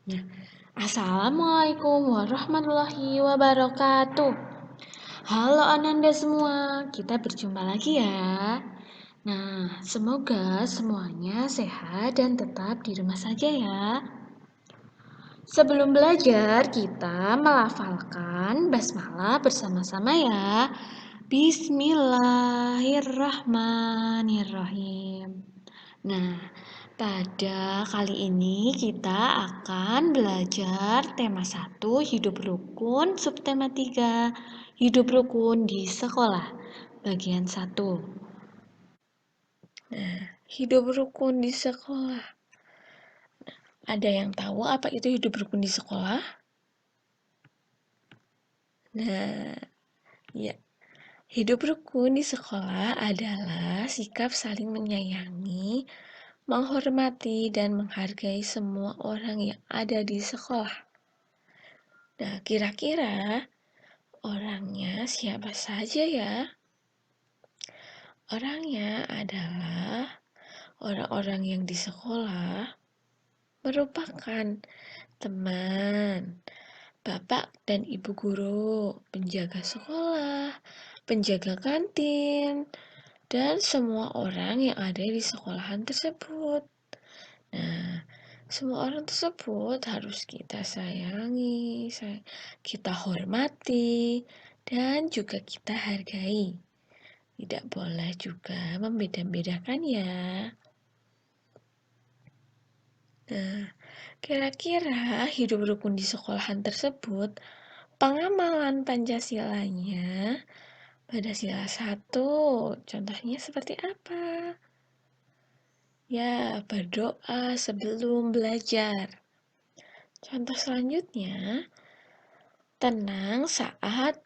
Nah, Assalamualaikum warahmatullahi wabarakatuh. Halo Ananda semua, kita berjumpa lagi ya. Nah, semoga semuanya sehat dan tetap di rumah saja ya. Sebelum belajar, kita melafalkan basmalah bersama-sama ya. Bismillahirrahmanirrahim. Nah, pada kali ini kita akan belajar tema 1 hidup rukun, subtema 3 hidup rukun di sekolah, bagian 1. Nah, hidup rukun di sekolah. Ada yang tahu apa itu hidup rukun di sekolah? Nah, ya. Hidup rukun di sekolah adalah sikap saling menyayangi, menghormati, dan menghargai semua orang yang ada di sekolah. Nah, kira-kira orangnya siapa saja ya? Orangnya adalah orang-orang yang di sekolah merupakan teman, bapak dan ibu guru, penjaga sekolah, penjaga kantin, dan semua orang yang ada di sekolahan tersebut. Nah, semua orang tersebut harus kita sayangi, kita hormati, dan juga kita hargai. Tidak boleh juga membeda-bedakan ya. Nah, kira-kira hidup rukun di sekolahan tersebut, pengamalan Pancasilanya pada sila 1, contohnya seperti apa? Ya, berdoa sebelum belajar. Contoh selanjutnya, tenang saat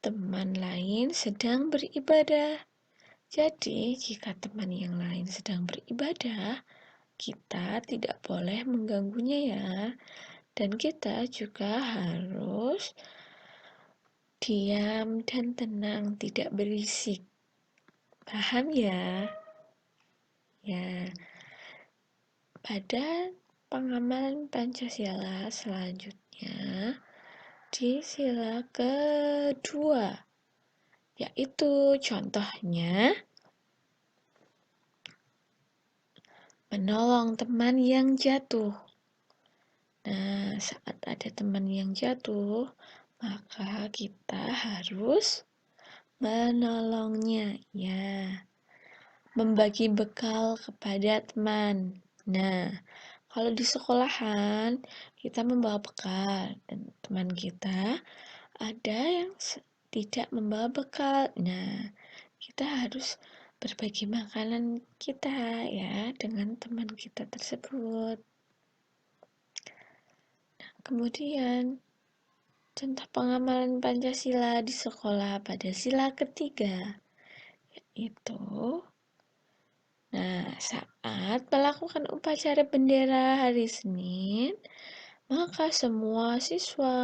teman lain sedang beribadah. Jadi, jika teman yang lain sedang beribadah, kita tidak boleh mengganggunya ya. Dan kita juga harus diam dan tenang, tidak berisik. Paham ya? Ya. Pada pengamalan Pancasila selanjutnya, di sila kedua, yaitu contohnya menolong teman yang jatuh. Nah, saat ada teman yang jatuh, maka kita harus menolongnya ya. Membagi bekal kepada teman. Nah, kalau di sekolahan kita membawa bekal dan teman kita ada yang tidak membawa bekal. Nah, kita harus berbagi makanan kita ya dengan teman kita tersebut. Nah, kemudian contoh pengamalan Pancasila di sekolah pada sila ketiga yaitu saat melakukan upacara bendera hari Senin, maka semua siswa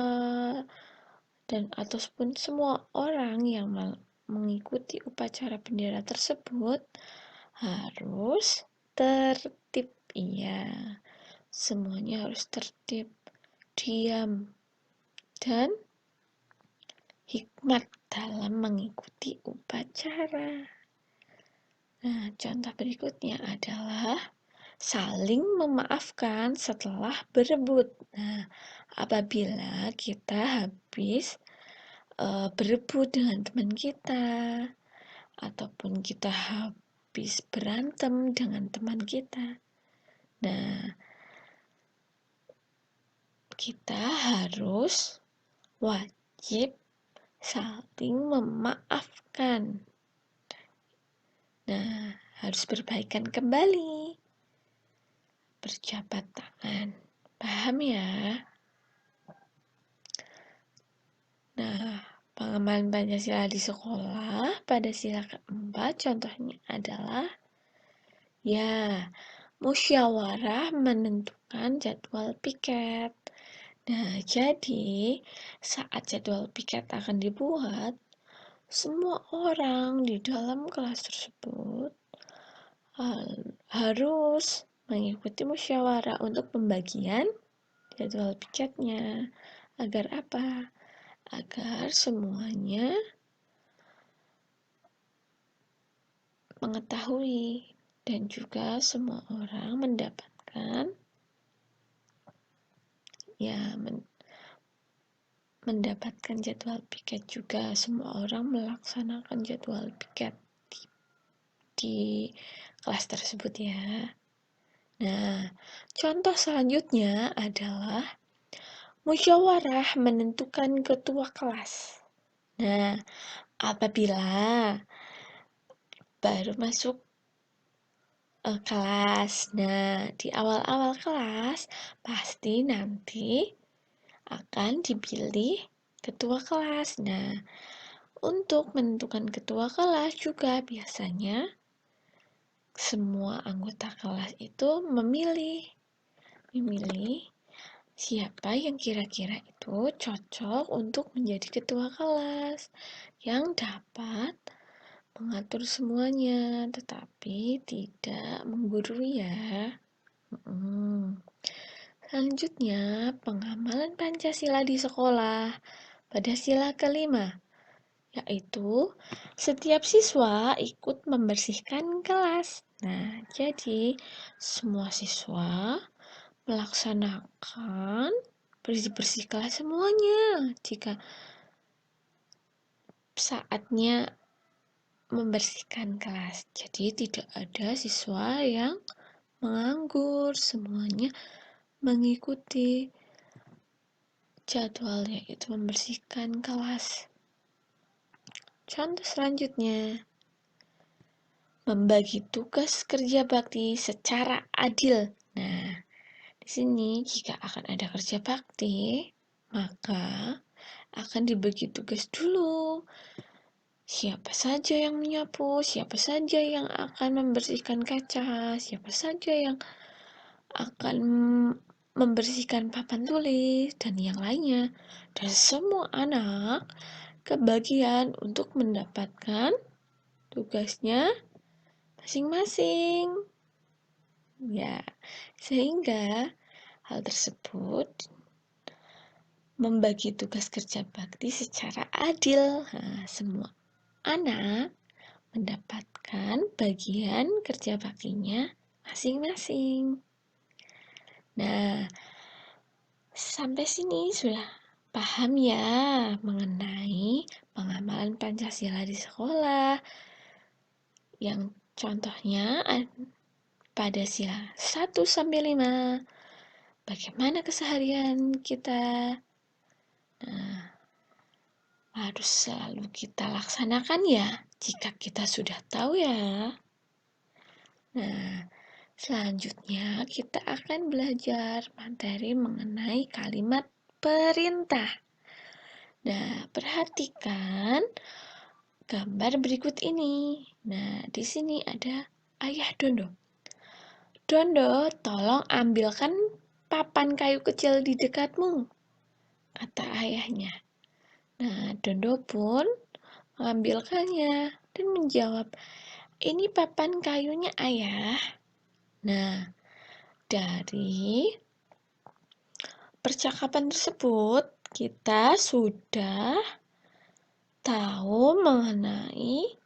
dan ataupun semua orang yang mengikuti upacara bendera tersebut harus tertib. Iya, semuanya harus tertib, diam, dan hikmat dalam mengikuti upacara. Nah, contoh berikutnya adalah saling memaafkan setelah berebut. Nah, apabila kita habis berebut dengan teman kita, ataupun kita habis berantem dengan teman kita, nah, kita harus wajib saling memaafkan. Nah, harus berbaikan kembali, berjabat tangan. Paham ya? Nah, pengamalan Pancasila di sekolah pada sila keempat contohnya adalah ya, musyawarah menentukan jadwal piket. Nah, jadi saat jadwal piket akan dibuat, semua orang di dalam kelas tersebut harus mengikuti musyawarah untuk pembagian jadwal piketnya. Agar apa? Agar semuanya mengetahui dan juga semua orang mendapatkan mendapatkan jadwal piket juga. Semua orang melaksanakan jadwal piket di kelas tersebut ya. Nah, contoh selanjutnya adalah musyawarah menentukan ketua kelas. Nah, apabila baru masuk kelas, nah di awal-awal kelas pasti nanti akan dipilih ketua kelas. Nah, untuk menentukan ketua kelas juga biasanya semua anggota kelas itu memilih siapa yang kira-kira itu cocok untuk menjadi ketua kelas yang dapat mengatur semuanya, tetapi tidak menggurui ya. Selanjutnya, pengamalan Pancasila di sekolah pada sila kelima, yaitu setiap siswa ikut membersihkan kelas. Nah, jadi semua siswa melaksanakan bersih-bersih kelas semuanya. Jika saatnya membersihkan kelas, jadi tidak ada siswa yang menganggur, semuanya mengikuti jadwalnya itu membersihkan kelas. Contoh selanjutnya, membagi tugas kerja bakti secara adil. Nah, di sini jika akan ada kerja bakti, maka akan dibagi tugas dulu. Siapa saja yang menyapu, siapa saja yang akan membersihkan kaca, siapa saja yang akan membersihkan papan tulis, dan yang lainnya. Dan semua anak kebagian untuk mendapatkan tugasnya masing-masing. Ya, sehingga hal tersebut membagi tugas kerja bakti secara adil. Nah, semua anak mendapatkan bagian kerja baktinya masing-masing. Nah, sampai sini sudah paham ya mengenai pengamalan Pancasila di sekolah. Yang contohnya pada sila 1 sampai 5. Bagaimana keseharian kita? Nah, harus selalu kita laksanakan ya, jika kita sudah tahu ya. Nah, selanjutnya kita akan belajar materi mengenai kalimat perintah. Nah, perhatikan gambar berikut ini. Nah, di sini ada Ayah Dondo. Dondo, tolong ambilkan papan kayu kecil di dekatmu, kata ayahnya. Nah, Dondo pun mengambilkannya dan menjawab, ini papan kayunya ayah. Nah, dari percakapan tersebut kita sudah tahu mengenai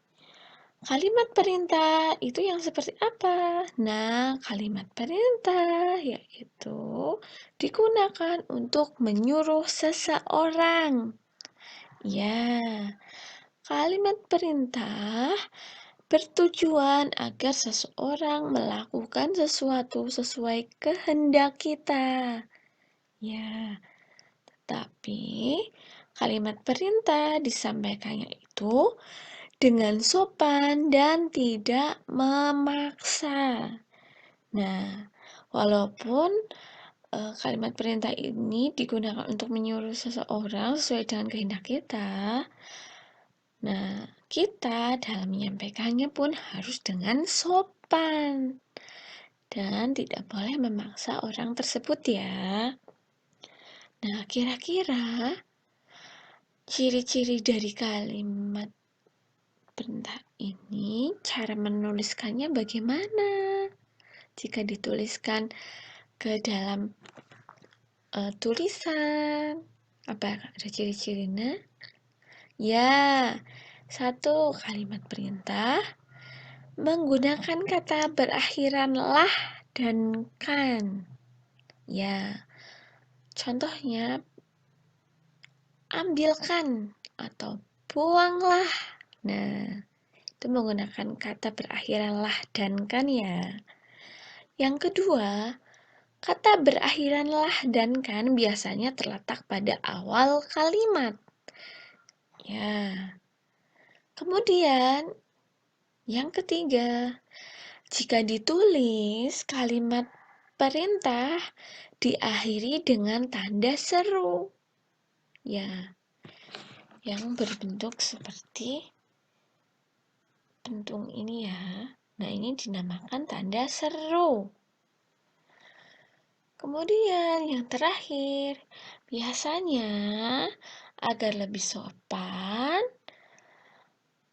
kalimat perintah itu yang seperti apa. Nah, kalimat perintah yaitu digunakan untuk menyuruh seseorang. Ya, kalimat perintah bertujuan agar seseorang melakukan sesuatu sesuai kehendak kita. Ya, tetapi kalimat perintah disampaikannya itu dengan sopan dan tidak memaksa. Nah, walaupun kalimat perintah ini digunakan untuk menyuruh seseorang sesuai dengan kehendak kita, nah, kita dalam menyampaikannya pun harus dengan sopan dan tidak boleh memaksa orang tersebut ya. Nah, kira-kira ciri-ciri dari kalimat perintah ini, cara menuliskannya bagaimana? Jika dituliskan ke dalam tulisan. Apa ada ciri-cirinya? Ya, satu kalimat perintah menggunakan kata berakhiran lah dan kan. Ya, contohnya ambilkan atau buanglah. Nah, itu menggunakan kata berakhiran lah dan kan ya. Yang kedua, kata berakhiran lah dan kan biasanya terletak pada awal kalimat. Ya. Kemudian, yang ketiga, jika ditulis kalimat perintah diakhiri dengan tanda seru. Ya, yang berbentuk seperti pentung ini ya. Nah, ini dinamakan tanda seru. Kemudian yang terakhir, biasanya agar lebih sopan,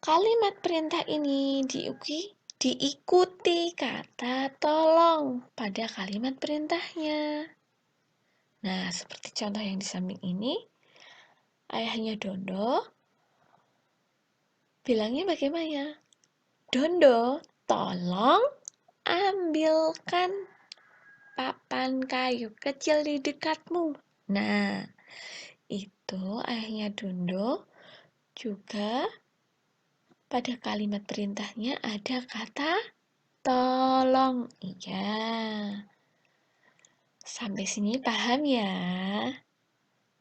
kalimat perintah ini diikuti kata tolong pada kalimat perintahnya. Nah, seperti contoh yang di samping ini, ayahnya Dondo bilangnya bagaimana? Dondo, tolong ambilkan papan kayu kecil di dekatmu. Nah, itu ayahnya Dondo juga pada kalimat perintahnya ada kata tolong. Iya. Sampai sini paham ya?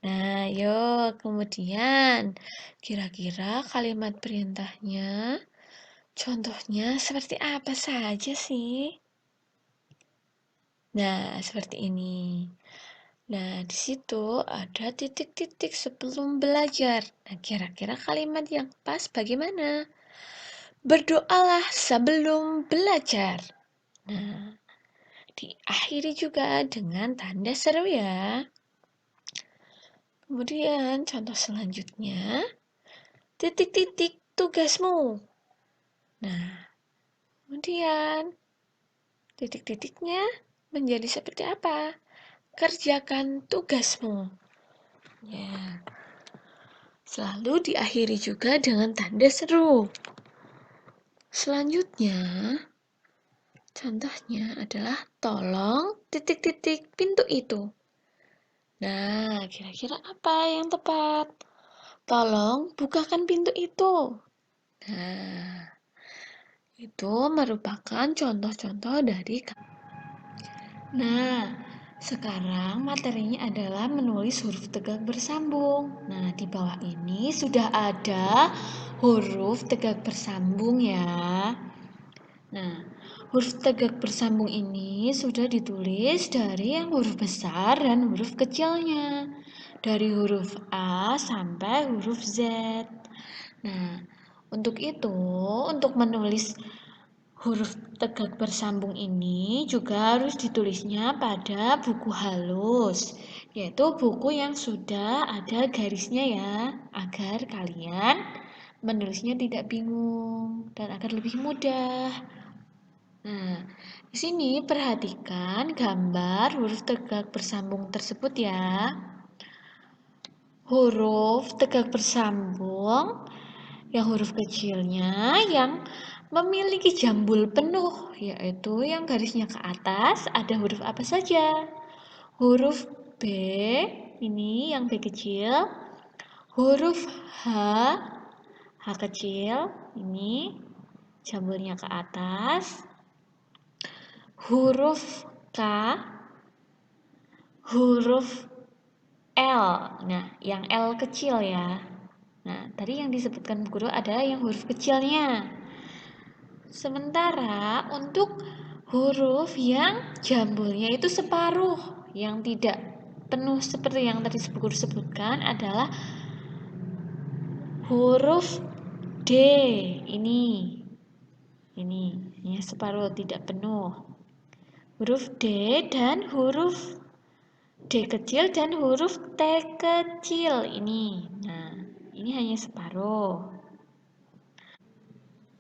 Nah, yuk kemudian kira-kira kalimat perintahnya contohnya seperti apa saja sih? Nah, seperti ini. Nah, di situ ada titik-titik sebelum belajar. Nah, kira-kira kalimat yang pas bagaimana? Berdoalah sebelum belajar. Nah, diakhiri juga dengan tanda seru ya. Kemudian contoh selanjutnya, titik-titik tugasmu. Nah, kemudian titik-titiknya menjadi seperti apa? Kerjakan tugasmu. Ya. Selalu diakhiri juga dengan tanda seru. Selanjutnya, contohnya adalah tolong titik-titik pintu itu. Nah, kira-kira apa yang tepat? Tolong bukakan pintu itu. Nah, itu merupakan contoh-contoh dari. Nah, sekarang materinya adalah menulis huruf tegak bersambung. Nah, di bawah ini sudah ada huruf tegak bersambung ya. Nah, huruf tegak bersambung ini sudah ditulis dari yang huruf besar dan huruf kecilnya. Dari huruf A sampai huruf Z. Nah, untuk itu, untuk menulis huruf tegak bersambung ini juga harus ditulisnya pada buku halus, yaitu buku yang sudah ada garisnya ya, agar kalian menulisnya tidak bingung dan agar lebih mudah. Nah, di sini perhatikan gambar huruf tegak bersambung tersebut ya. Huruf tegak bersambung yang huruf kecilnya yang memiliki jambul penuh, yaitu yang garisnya ke atas ada huruf apa saja? Huruf B, ini yang B kecil. Huruf H, H kecil, ini jambulnya ke atas. Huruf K, huruf L. Nah, yang L kecil ya. Nah, tadi yang disebutkan guru adalah yang huruf kecilnya. Sementara untuk huruf yang jambulnya itu separuh, yang tidak penuh seperti yang tadi guru sebutkan adalah huruf D. Ini separuh tidak penuh. Huruf D dan huruf D kecil dan huruf T kecil ini. Nah, ini hanya separuh.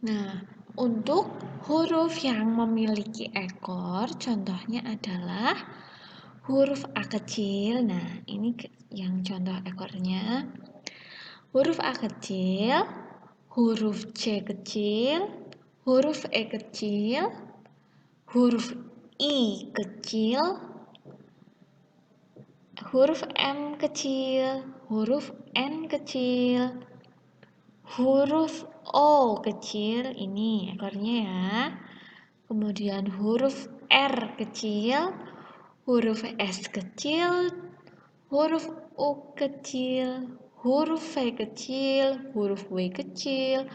Nah, untuk huruf yang memiliki ekor, contohnya adalah huruf A kecil. Nah, ini yang contoh ekornya. Huruf A kecil, huruf C kecil, huruf E kecil, huruf I kecil, huruf M kecil, huruf N kecil, huruf O kecil, ini ekornya ya. Kemudian huruf R kecil, huruf S kecil, huruf U kecil, huruf V kecil, huruf W kecil,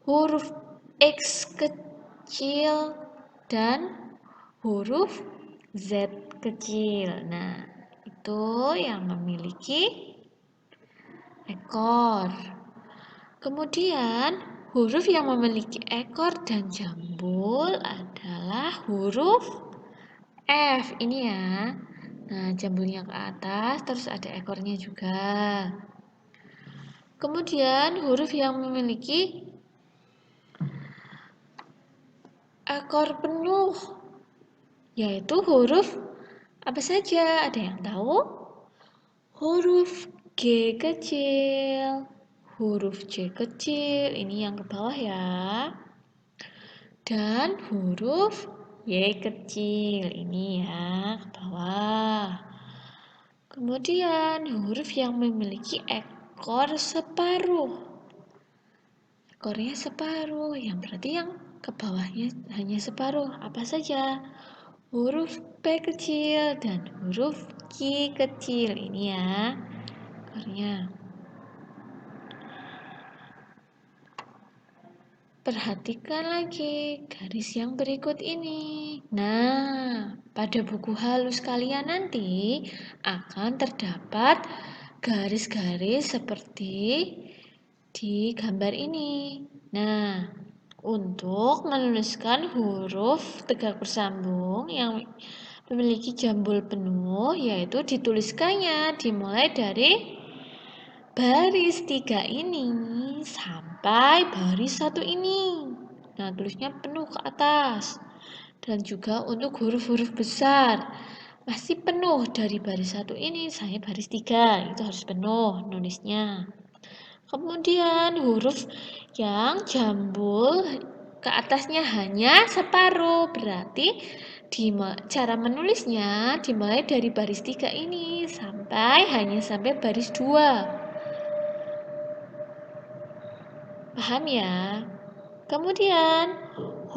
huruf X kecil, dan huruf Z kecil. Nah, itu yang memiliki ekor. Kemudian, huruf yang memiliki ekor dan jambul adalah huruf F. Ini ya. Nah, jambulnya ke atas, terus ada ekornya juga. Kemudian, huruf yang memiliki ekor penuh, yaitu huruf apa saja? Ada yang tahu? Huruf G kecil, huruf C kecil, ini yang ke bawah ya. Dan huruf Y kecil, ini ya ke bawah. Kemudian huruf yang memiliki ekor separuh. Ekornya separuh, yang berarti yang ke bawahnya hanya separuh. Apa saja? Huruf P kecil dan huruf Q kecil. Ini ya ekornya. Perhatikan lagi garis yang berikut ini. Nah, pada buku halus kalian nanti akan terdapat garis-garis seperti di gambar ini. Nah, untuk menuliskan huruf tegak bersambung yang memiliki jambul penuh, yaitu dituliskannya dimulai dari baris 3 ini sampai baris 1 ini. Nah, tulisnya penuh ke atas. Dan juga untuk huruf-huruf besar, masih penuh dari baris 1 ini sampai baris 3. Itu harus penuh nulisnya. Kemudian huruf yang jambul ke atasnya hanya separuh. Berarti cara menulisnya dimulai dari baris 3 ini hanya sampai baris 2. Paham ya? Kemudian,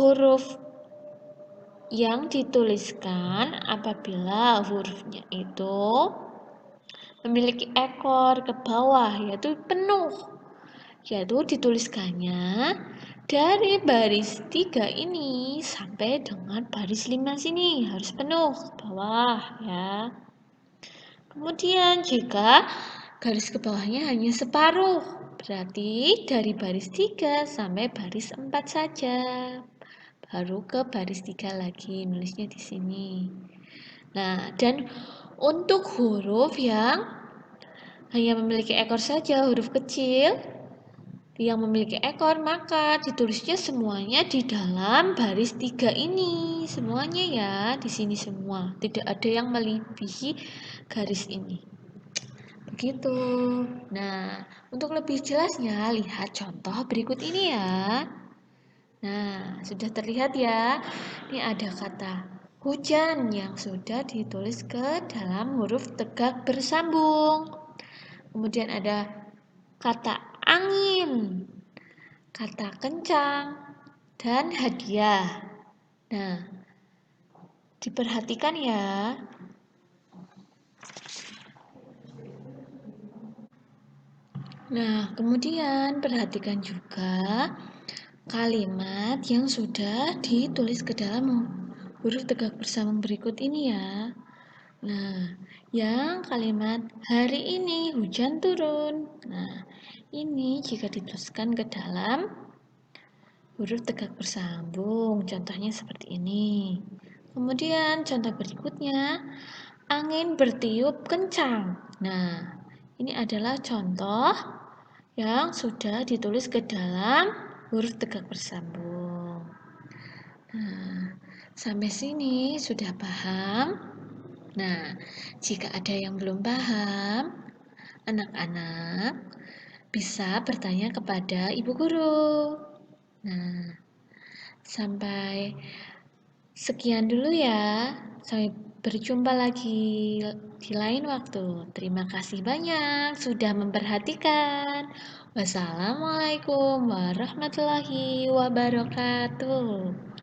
huruf yang dituliskan apabila hurufnya itu memiliki ekor ke bawah, yaitu penuh. Yaitu dituliskannya dari baris 3 ini sampai dengan baris 5 sini. Harus penuh ke bawah ya. Kemudian jika garis ke bawahnya hanya separuh, berarti dari baris 3 sampai baris 4 saja. Baru ke baris 3 lagi, nulisnya di sini. Nah, dan untuk huruf yang hanya memiliki ekor saja, huruf kecil yang memiliki ekor, maka ditulisnya semuanya di dalam baris 3 ini. Semuanya ya, di sini semua. Tidak ada yang melebihi garis ini. Begitu. Nah, untuk lebih jelasnya, lihat contoh berikut ini ya. Nah, sudah terlihat ya. Ini ada kata hujan yang sudah ditulis ke dalam huruf tegak bersambung. Kemudian ada kata angin, kata kencang, dan hadiah. Nah, diperhatikan ya. Nah, kemudian perhatikan juga kalimat yang sudah ditulis ke dalam huruf tegak bersambung berikut ini ya. Nah, yang kalimat hari ini hujan turun. Nah, ini jika dituliskan ke dalam huruf tegak bersambung, contohnya seperti ini. Kemudian contoh berikutnya, angin bertiup kencang. Nah, ini adalah contoh yang sudah ditulis ke dalam huruf tegak bersambung. Nah, sampai sini sudah paham? Nah, jika ada yang belum paham, anak-anak bisa bertanya kepada ibu guru. Nah, sampai sekian dulu ya. Sampai berjumpa lagi di lain waktu. Terima kasih banyak sudah memperhatikan. Wassalamualaikum warahmatullahi wabarakatuh.